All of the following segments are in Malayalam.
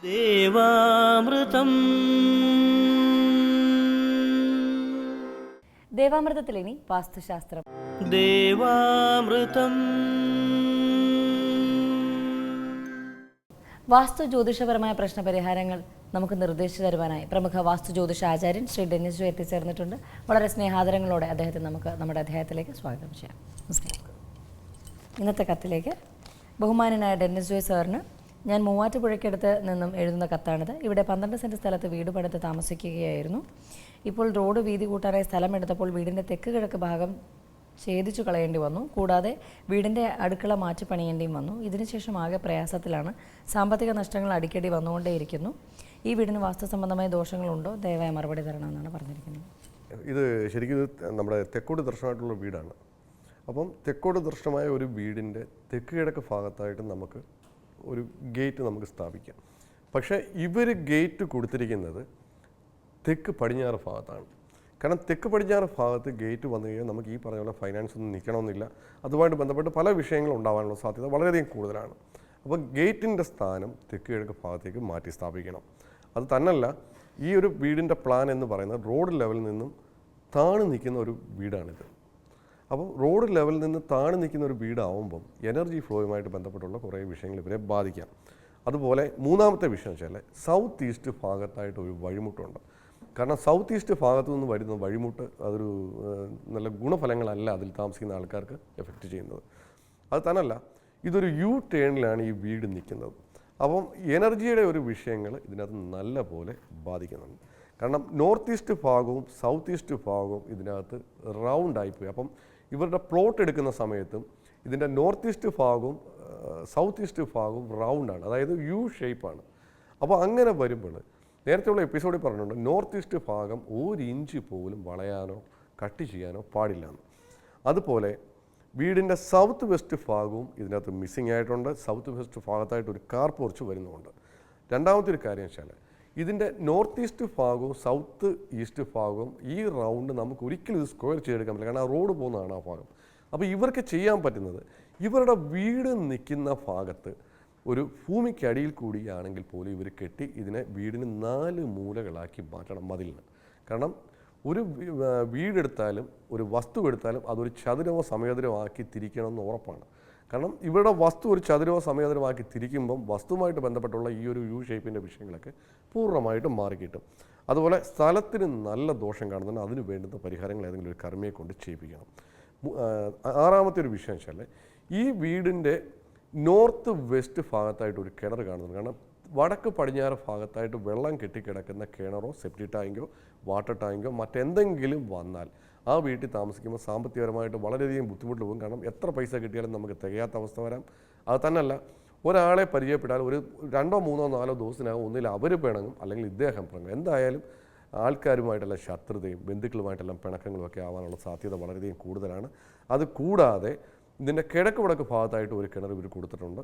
ദേവാമൃതം. ദേവാമൃതത്തിൽ ഇനി വാസ്തുശാസ്ത്രം. ദേവാമൃതം. വാസ്തു ജ്യോതിഷപരമായ പ്രശ്നപരിഹാരങ്ങൾ നമുക്ക് നിർദ്ദേശിച്ചു തരുവാനായി പ്രമുഖ വാസ്തു ജ്യോതിഷ ആചാര്യൻ ശ്രീ ഡെന്നിസ് ജോ എത്തിച്ചേർന്നിട്ടുണ്ട്. വളരെ സ്നേഹാദരങ്ങളോടെ അദ്ദേഹത്തെ നമുക്ക് നമ്മുടെ അദ്ദേഹത്തിലേക്ക് സ്വാഗതം ചെയ്യാം. നമസ്കാരം. ഇന്നത്തെ കത്തിലേക്ക് ബഹുമാനനായ ഡെന്നിസ് ജോയ് സാറിന് ഞാൻ മൂവാറ്റുപുഴയ്ക്കടുത്ത് നിന്നും എഴുതുന്ന കത്താണിത്. ഇവിടെ 12 സെൻറ്റ് സ്ഥലത്ത് വീട് പണിത് താമസിക്കുകയായിരുന്നു. ഇപ്പോൾ റോഡ് വീതി കൂട്ടാനായി സ്ഥലമെടുത്തപ്പോൾ വീടിൻ്റെ തെക്ക് കിഴക്ക് ഭാഗം ഛേദിച്ചു കളയേണ്ടി വന്നു. കൂടാതെ വീടിൻ്റെ അടുക്കള മാറ്റി പണിയേണ്ടിയും വന്നു. ഇതിനുശേഷം ആകെ പ്രയാസത്തിലാണ്. സാമ്പത്തിക നഷ്ടങ്ങൾ അടിക്കടി വന്നുകൊണ്ടേയിരിക്കുന്നു. ഈ വീടിന് വാസ്തു സംബന്ധമായ ദോഷങ്ങളുണ്ടോ? ദയവായി മറുപടി തരണമെന്നാണ് പറഞ്ഞിരിക്കുന്നത്. ഇത് ശരിക്കും നമ്മുടെ തെക്കോട് ദർശനമായിട്ടുള്ള വീടാണ്. അപ്പം തെക്കോട് ദർശനമായ ഒരു വീടിൻ്റെ തെക്ക് കിഴക്ക് ഭാഗത്തായിട്ട് നമുക്ക് ഒരു ഗേറ്റ് നമുക്ക് സ്ഥാപിക്കാം. പക്ഷേ ഇവർ ഗേറ്റ് കൊടുത്തിരിക്കുന്നത് തെക്ക് പടിഞ്ഞാറ് ഭാഗത്താണ്. കാരണം തെക്ക് പടിഞ്ഞാറ് ഭാഗത്ത് ഗേറ്റ് വന്നു കഴിഞ്ഞാൽ നമുക്ക് ഈ പറഞ്ഞ പോലെ ഫൈനാൻസ് ഒന്നും നിൽക്കണമെന്നില്ല. അതുമായിട്ട് ബന്ധപ്പെട്ട് പല വിഷയങ്ങളും ഉണ്ടാകാനുള്ള സാധ്യത വളരെയധികം കൂടുതലാണ്. അപ്പോൾ ഗേറ്റിൻ്റെ സ്ഥാനം തെക്ക് കിഴക്ക് ഭാഗത്തേക്ക് മാറ്റി സ്ഥാപിക്കണം. അത് തന്നല്ല, ഈ ഒരു വീടിൻ്റെ പ്ലാൻ എന്ന് പറയുന്നത് റോഡ് ലെവലിൽ നിന്നും താണു നിൽക്കുന്ന ഒരു വീടാണിത്. അപ്പോൾ റോഡ് ലെവലിൽ നിന്ന് താണു നിൽക്കുന്ന ഒരു വീടാവുമ്പം എനർജി ഫ്ലോയുമായിട്ട് ബന്ധപ്പെട്ടുള്ള കുറേ വിഷയങ്ങൾ ഇവരെ ബാധിക്കാം. അതുപോലെ മൂന്നാമത്തെ വിഷയം വെച്ചാൽ സൗത്ത് ഈസ്റ്റ് ഭാഗത്തായിട്ട് ഒരു വഴിമുട്ടുണ്ട്. കാരണം സൗത്ത് ഈസ്റ്റ് ഭാഗത്തു നിന്ന് വരുന്ന വഴിമുട്ട് അതൊരു നല്ല ഗുണഫലങ്ങളല്ല അതിൽ താമസിക്കുന്ന ആൾക്കാർക്ക് എഫക്റ്റ് ചെയ്യുന്നത്. അത് തന്നല്ല, ഇതൊരു യു ടേണിലാണ് ഈ വീട് നിൽക്കുന്നത്. അപ്പം എനർജിയുടെ ഒരു വിഷയങ്ങൾ ഇതിനകത്ത് നല്ല പോലെ ബാധിക്കുന്നുണ്ട്. കാരണം നോർത്ത് ഈസ്റ്റ് ഭാഗവും സൗത്ത് ഈസ്റ്റ് ഭാഗവും ഇതിനകത്ത് റൗണ്ടായിപ്പോയി. അപ്പം ഇവരുടെ പ്ലോട്ട് എടുക്കുന്ന സമയത്തും ഇതിൻ്റെ നോർത്ത് ഈസ്റ്റ് ഭാഗവും സൗത്ത് ഈസ്റ്റ് ഭാഗവും റൗണ്ടാണ്, അതായത് യു ഷേപ്പാണ്. അപ്പോൾ അങ്ങനെ വരുമ്പോൾ നേരത്തെയുള്ള എപ്പിസോഡിൽ പറഞ്ഞിട്ടുണ്ട്, നോർത്ത് ഈസ്റ്റ് ഭാഗം 1 ഇഞ്ച് പോലും വളയാനോ കട്ട് ചെയ്യാനോ പാടില്ല. അതുപോലെ വീടിൻ്റെ സൗത്ത് വെസ്റ്റ് ഭാഗവും ഇതിനകത്ത് മിസ്സിംഗ് ആയിട്ടുണ്ട്. സൗത്ത് വെസ്റ്റ് ഭാഗത്തായിട്ട് ഒരു കാർ പോർച്ച് വരുന്നുണ്ട്. രണ്ടാമത്തെ ഒരു കാര്യം വെച്ചാൽ ഇതിൻ്റെ നോർത്ത് ഈസ്റ്റ് ഭാഗവും സൗത്ത് ഈസ്റ്റ് ഭാഗവും ഈ റൗണ്ട് നമുക്ക് ഒരിക്കലും ഇത് സ്ക്വയർ ചെയ്തെടുക്കാൻ പറ്റില്ല. കാരണം ആ റോഡ് പോകുന്നതാണ് ആ ഭാഗം. അപ്പോൾ ഇവർക്ക് ചെയ്യാൻ പറ്റുന്നത് ഇവരുടെ വീട് നിൽക്കുന്ന ഭാഗത്ത് ഒരു ഭൂമിക്കടിയിൽ കൂടിയാണെങ്കിൽ പോലും ഇവർ കെട്ടി ഇതിനെ വീടിന് 4 മൂലകളാക്കി മാറ്റണം മതിലിന്. കാരണം ഒരു വീടെടുത്താലും ഒരു വസ്തു എടുത്താലും അതൊരു ചതുരമോ സമചതുരമോ ആക്കി തിരിക്കണമെന്ന് ഉറപ്പാണ്. കാരണം ഇവരുടെ വസ്തു ഒരു ചതുരമോ സമചതുരമാക്കി തിരിക്കുമ്പം വസ്തുവുമായിട്ട് ബന്ധപ്പെട്ടുള്ള ഈ ഒരു യു ഷേപ്പിൻ്റെ വിഷയങ്ങളൊക്കെ പൂർണ്ണമായിട്ടും മാറിക്കിട്ടും. അതുപോലെ സ്ഥലത്തിന് നല്ല ദോഷം കാണുന്നുണ്ട്. അതിന് വേണ്ടുന്ന പരിഹാരങ്ങൾ ഏതെങ്കിലും ഒരു കർമ്മിയെ കൊണ്ട് ചെയ്യിപ്പിക്കണം. ആറാമത്തെ ഒരു വിഷയം വെച്ചാൽ ഈ വീടിൻ്റെ നോർത്ത് വെസ്റ്റ് ഭാഗത്തായിട്ട് ഒരു കിണർ കാണുന്നുണ്ട്. കാരണം വടക്ക് പടിഞ്ഞാറ് ഭാഗത്തായിട്ട് വെള്ളം കെട്ടിക്കിടക്കുന്ന കിണറോ സെപ്റ്റി ടാങ്കോ വാട്ടർ ടാങ്കോ മറ്റെന്തെങ്കിലും വന്നാൽ ആ വീട്ടിൽ താമസിക്കുമ്പോൾ സാമ്പത്തികപരമായിട്ട് വളരെയധികം ബുദ്ധിമുട്ട് പോകും. കാരണം എത്ര പൈസ കിട്ടിയാലും നമുക്ക് തികയാത്ത അവസ്ഥ വരാം. അത് തന്നെയല്ല, ഒരാളെ പരിചയപ്പെട്ടാൽ ഒരു 2 3 4 ദിവസത്തിനകം ഒന്നിൽ അവർ പിണങ്ങും, അല്ലെങ്കിൽ ഇദ്ദേഹം പിണങ്ങും. എന്തായാലും ആൾക്കാരുമായിട്ടുള്ള ശത്രുതയും ബന്ധുക്കളുമായിട്ടെല്ലാം പിണക്കങ്ങളും ഒക്കെ ആവാനുള്ള സാധ്യത വളരെയധികം കൂടുതലാണ്. അത് കൂടാതെ ഇതിൻ്റെ കിഴക്ക് വടക്ക് ഭാഗത്തായിട്ട് ഒരു കിണർ ഇവർ കൊടുത്തിട്ടുണ്ട്.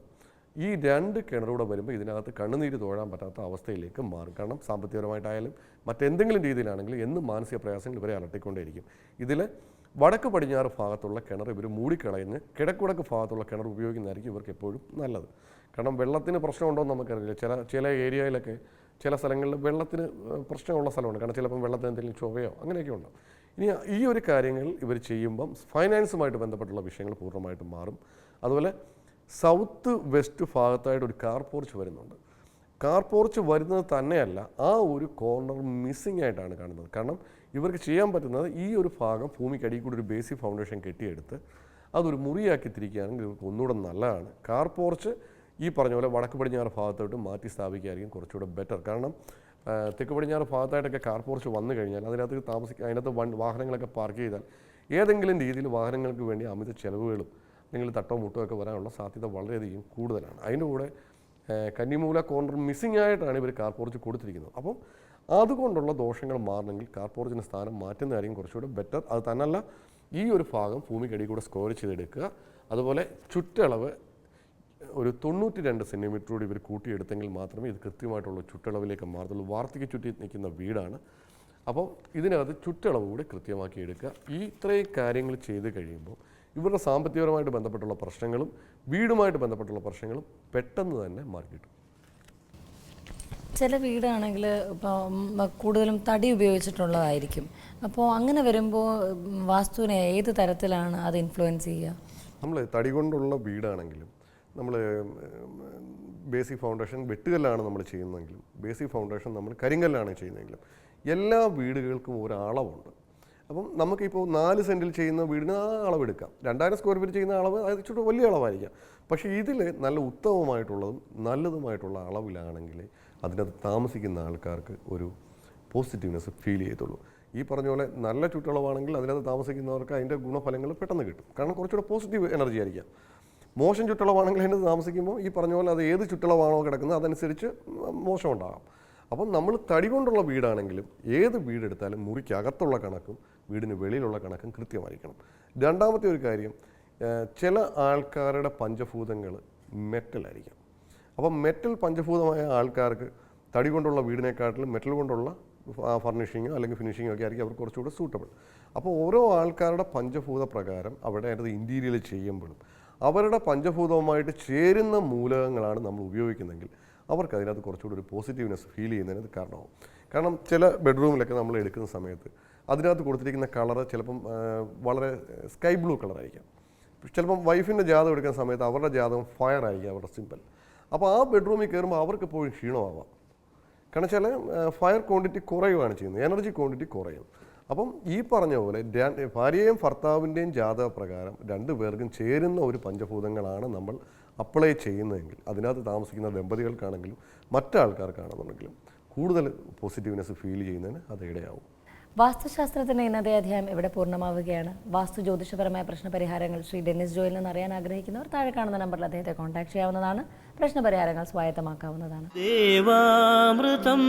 ഈ 2 കിണറൂടെ വരുമ്പോൾ ഇതിനകത്ത് കണ്ണുനീര് തോഴാൻ പറ്റാത്ത അവസ്ഥയിലേക്ക് മാറും. കാരണം സാമ്പത്തികപരമായിട്ടായാലും മറ്റെന്തെങ്കിലും രീതിയിലാണെങ്കിലും എന്നും മാനസിക പ്രയാസങ്ങൾ ഇവരെ അലട്ടിക്കൊണ്ടേയിരിക്കും. ഇതിൽ വടക്ക് പടിഞ്ഞാറ് ഭാഗത്തുള്ള കിണർ ഇവർ മൂടിക്കളഞ്ഞ് കിഴക്ക് വടക്ക് ഭാഗത്തുള്ള കിണർ ഉപയോഗിക്കുന്നതായിരിക്കും ഇവർക്ക് എപ്പോഴും നല്ലത്. കാരണം വെള്ളത്തിന് പ്രശ്നമുണ്ടോ എന്ന് നമുക്കറിയില്ല. ചില ഏരിയയിലൊക്കെ ചില സ്ഥലങ്ങളിൽ വെള്ളത്തിന് പ്രശ്നമുള്ള സ്ഥലമുണ്ട്. കാരണം ചിലപ്പം വെള്ളത്തിന് എന്തെങ്കിലും ചൊവ്വയോ അങ്ങനെയൊക്കെ ഉണ്ട്. ഇനി ഈ ഒരു കാര്യങ്ങൾ ഇവർ ചെയ്യുമ്പം ഫൈനാൻസുമായിട്ട് ബന്ധപ്പെട്ടുള്ള വിഷയങ്ങൾ പൂർണ്ണമായിട്ടും മാറും. അതുപോലെ സൗത്ത് വെസ്റ്റ് ഭാഗത്തായിട്ട് ഒരു കാർ പോർച്ച് വരുന്നുണ്ട്. കാർ പോർച്ച് വരുന്നത് തന്നെയല്ല, ആ ഒരു കോർണർ മിസ്സിംഗ് ആയിട്ടാണ് കാണുന്നത്. കാരണം ഇവർക്ക് ചെയ്യാൻ പറ്റുന്നത് ഈ ഒരു ഭാഗം ഭൂമിക്കടിയിൽ കൂടി ഒരു ബേസിക് ഫൗണ്ടേഷൻ കെട്ടിയെടുത്ത് അതൊരു മുറിയാക്കി തിരിക്കുകയാണെങ്കിൽ ഇവർക്ക് ഒന്നുകൂടെ നല്ലതാണ്. കാർ പോർച്ച് ഈ പറഞ്ഞ പോലെ വടക്ക് പടിഞ്ഞാറ് ഭാഗത്തോട്ട് മാറ്റി സ്ഥാപിക്കുകയായിരിക്കും കുറച്ചുകൂടെ ബെറ്റർ. കാരണം തെക്ക് പടിഞ്ഞാറ് ഭാഗത്തായിട്ടൊക്കെ കാർ പോർച്ച് വന്നു കഴിഞ്ഞാൽ അതിനകത്ത് വാഹനങ്ങളൊക്കെ പാർക്ക് ചെയ്താൽ ഏതെങ്കിലും രീതിയിൽ വാഹനങ്ങൾക്ക് വേണ്ടി അമിത ചെലവുകളും അല്ലെങ്കിൽ തട്ടോ മുട്ടോ ഒക്കെ വരാനുള്ള സാധ്യത വളരെയധികം കൂടുതലാണ്. അതിൻ്റെ കൂടെ കന്നിമൂല കോർണർ മിസ്സിംഗ് ആയിട്ടാണ് ഇവർ കാർ പോർച്ച് കൊടുത്തിരിക്കുന്നത്. അപ്പം അതുകൊണ്ടുള്ള ദോഷങ്ങൾ മാറണമെങ്കിൽ കാർ പോർച്ചിൻ്റെ സ്ഥാനം മാറ്റുന്നതായിരിക്കും കുറച്ചുകൂടെ ബെറ്റർ. അത് തന്നല്ല, ഈ ഒരു ഭാഗം ഭൂമിക്കടിയിൽ കൂടെ സ്കോർ ചെയ്തെടുക്കുക. അതുപോലെ ചുറ്റളവ് ഒരു 92 സെൻറ്റിമീറ്റർ കൂടി ഇവർ കൂട്ടിയെടുത്തെങ്കിൽ മാത്രമേ ഇത് കൃത്യമായിട്ടുള്ള ചുറ്റളവിലേക്ക് മാറത്തുള്ളൂ. വാർദ്ധക്യ ചുറ്റി നിൽക്കുന്ന വീടാണ്. അപ്പോൾ ഇതിനകത്ത് ചുറ്റളവ് കൂടി കൃത്യമാക്കി എടുക്കുക. ഇത്രയും കാര്യങ്ങൾ ചെയ്ത് കഴിയുമ്പോൾ ഇവരുടെ സാമ്പത്തികപരമായിട്ട് ബന്ധപ്പെട്ടുള്ള പ്രശ്നങ്ങളും വീടുമായിട്ട് ബന്ധപ്പെട്ടുള്ള പ്രശ്നങ്ങളും പെട്ടെന്ന് തന്നെ മാറിക്കിട്ടും. ചില വീടാണെങ്കിൽ ഇപ്പോൾ കൂടുതലും തടി ഉപയോഗിച്ചിട്ടുള്ളതായിരിക്കും. അപ്പോൾ അങ്ങനെ വരുമ്പോൾ വാസ്തുവിനെ ഏത് തരത്തിലാണ് അത് ഇൻഫ്ലുവൻസ് ചെയ്യുക? നമ്മൾ തടി കൊണ്ടുള്ള വീടാണെങ്കിലും നമ്മൾ ബേസിക് ഫൗണ്ടേഷൻ വെട്ടുകല്ലാണ് നമ്മൾ ചെയ്യുന്നതെങ്കിലും ബേസിക് ഫൗണ്ടേഷൻ നമ്മൾ കരിങ്കല്ലാണ് ചെയ്യുന്നതെങ്കിലും എല്ലാ വീടുകൾക്കും ഒരു അളവുണ്ട്. അപ്പം നമുക്കിപ്പോൾ 4 സെൻറ്റിൽ ചെയ്യുന്ന വീടിന് ആ അളവെടുക്കാം. 2000 സ്ക്വയർ ഫീറ്റ് ചെയ്യുന്ന അളവ് അത് ഇച്ചിരി വലിയ അളവായിരിക്കാം. പക്ഷേ ഇതിൽ നല്ല ഉത്തമമായിട്ടുള്ളതും നല്ലതുമായിട്ടുള്ള അളവിലാണെങ്കിൽ അതിനകത്ത് താമസിക്കുന്ന ആൾക്കാർക്ക് ഒരു പോസിറ്റീവ്നെസ് ഫീൽ ചെയ്യത്തുള്ളൂ. ഈ പറഞ്ഞ പോലെ നല്ല ചുറ്റളവാണെങ്കിൽ അതിനകത്ത് താമസിക്കുന്നവർക്ക് അതിൻ്റെ ഗുണഫലങ്ങൾ പെട്ടെന്ന് കിട്ടും. കാരണം കുറച്ചുകൂടെ പോസിറ്റീവ് എനർജി ആയിരിക്കാം. മോശം ചുറ്റളവാണെങ്കിൽ അതിനകത്ത് താമസിക്കുമ്പോൾ ഈ പറഞ്ഞ പോലെ അത് ഏത് ചുറ്റളവാണോ കിടക്കുന്നത് അതനുസരിച്ച് മോശം ഉണ്ടാകാം. അപ്പം നമ്മൾ തടി കൊണ്ടുള്ള വീടാണെങ്കിലും ഏത് വീടെടുത്താലും മുറിക്കകത്തുള്ള കണക്കും വീടിന് വെളിയിലുള്ള കണക്കും കൃത്യമായിരിക്കണം. രണ്ടാമത്തെ ഒരു കാര്യം, ചില ആൾക്കാരുടെ പഞ്ചഭൂതങ്ങൾ മെറ്റലായിരിക്കാം. അപ്പം മെറ്റൽ പഞ്ചഭൂതമായ ആൾക്കാർക്ക് തടി കൊണ്ടുള്ള വീടിനെക്കാട്ടിലും മെറ്റൽ കൊണ്ടുള്ള ഫർണിഷിങ്ങോ അല്ലെങ്കിൽ ഫിനിഷിങ്ങോ ഒക്കെ ആയിരിക്കും അവർക്ക് കുറച്ചുകൂടെ സൂട്ടബിൾ. അപ്പോൾ ഓരോ ആൾക്കാരുടെ പഞ്ചഭൂത പ്രകാരം അവിടെ അതിനകത്ത് ഇൻറ്റീരിയൽ ചെയ്യുമ്പോഴും അവരുടെ പഞ്ചഭൂതവുമായിട്ട് ചേരുന്ന മൂലകങ്ങളാണ് നമ്മൾ ഉപയോഗിക്കുന്നതെങ്കിൽ അവർക്ക് അതിനകത്ത് കുറച്ചുകൂടി ഒരു പോസിറ്റീവ്നെസ് ഫീൽ ചെയ്യുന്നതിന് കാരണമാവും. കാരണം ചില ബെഡ്റൂമിലൊക്കെ നമ്മൾ എടുക്കുന്ന സമയത്ത് അതിനകത്ത് കൊടുത്തിരിക്കുന്ന കളറ് ചിലപ്പം വളരെ സ്കൈ ബ്ലൂ കളറായിരിക്കാം. ചിലപ്പം വൈഫിൻ്റെ ജാതകം എടുക്കുന്ന സമയത്ത് അവരുടെ ജാതകം ഫയർ ആയിരിക്കും അവരുടെ സിമ്പിൾ. അപ്പോൾ ആ ബെഡ്റൂമിൽ കയറുമ്പോൾ അവർക്ക് എപ്പോഴും ക്ഷീണമാവാം. കാരണം ചില ഫയർ ക്വാണ്ടിറ്റി കുറയുകയാണ് ചെയ്യുന്നത്, എനർജി ക്വാണ്ടിറ്റി കുറയും. അപ്പം ഈ പറഞ്ഞ പോലെ ഭാര്യയും ഭർത്താവിൻ്റെയും ജാതക പ്രകാരം 2 പേർക്കും ചേരുന്ന ഒരു പഞ്ചഭൂതങ്ങളാണ് നമ്മൾ അപ്ലൈ ചെയ്യുന്നതെങ്കിൽ അതിനകത്ത് താമസിക്കുന്ന ദമ്പതികൾക്കാണെങ്കിലും മറ്റാൾക്കാർക്കാണെന്നുണ്ടെങ്കിലും കൂടുതൽ പോസിറ്റീവ്നെസ് ഫീൽ ചെയ്യുന്നതിന് അത് ഇടയാവും. വാസ്തുശാസ്ത്രത്തിൻ്റെ ഇന്നത്തെ അധ്യായം ഇവിടെ പൂർണ്ണമാവുകയാണ്. വാസ്തു ജ്യോതിഷപരമായ പ്രശ്നപരിഹാരങ്ങൾ ശ്രീ ഡെന്നിസ് ജോയിൽ നിന്ന് അറിയാൻ ആഗ്രഹിക്കുന്നവർ താഴെ കാണുന്ന നമ്പറിൽ അദ്ദേഹത്തെ കോൺടാക്ട് ചെയ്യാവുന്നതാണ്. പ്രശ്നപരിഹാരങ്ങൾ സ്വായത്തമാക്കാവുന്നതാണ്. ദേവാമൃതം